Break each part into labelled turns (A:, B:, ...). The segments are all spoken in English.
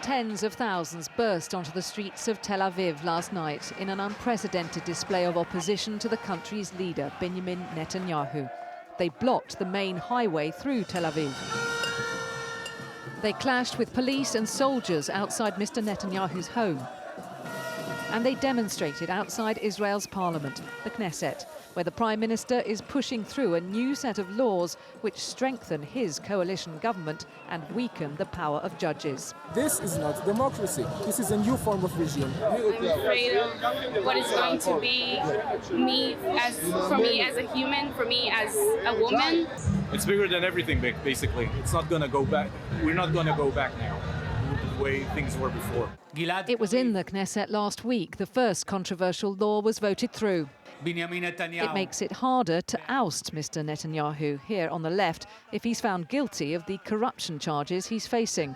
A: Tens of thousands burst onto the streets of Tel Aviv last night in an unprecedented display of opposition to the country's leader, Benjamin Netanyahu. They blocked the main highway through Tel Aviv. They clashed with police and soldiers outside Mr. Netanyahu's home. And they demonstrated outside Israel's parliament, the Knesset, where the Prime Minister is pushing through a new set of laws which strengthen his coalition government and weaken the power of judges.
B: This is not democracy. This is a new form of regime.
C: I'm afraid of what is going to be for me as a human, for me as a woman.
D: It's bigger than everything, basically. It's not going to go back. We're not going to go back now the way things were before.
A: It was in the Knesset last week. The first controversial law was voted through. It makes it harder to oust Mr. Netanyahu, here on the left, if he's found guilty of the corruption charges he's facing.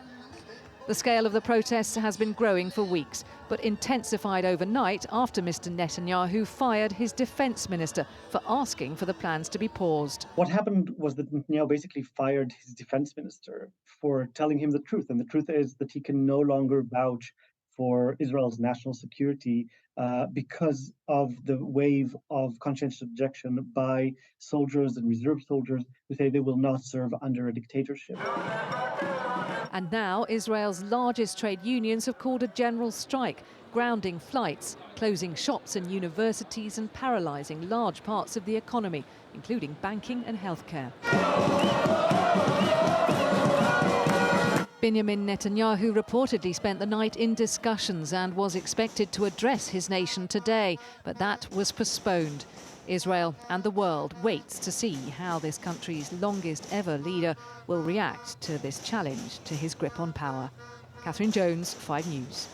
A: The scale of the protests has been growing for weeks, but intensified overnight after Mr. Netanyahu fired his defence minister for asking for the plans to be paused.
E: What happened was that Netanyahu basically fired his defence minister for telling him the truth, and the truth is that he can no longer vouch for Israel's national security because of the wave of conscientious objection by soldiers and reserve soldiers who say they will not serve under a dictatorship.
A: And now Israel's largest trade unions have called a general strike, grounding flights, closing shops and universities and paralysing large parts of the economy, including banking and healthcare. Benjamin Netanyahu reportedly spent the night in discussions and was expected to address his nation today, but that was postponed. Israel and the world waits to see how this country's longest ever leader will react to this challenge to his grip on power. Catherine Jones, 5 News.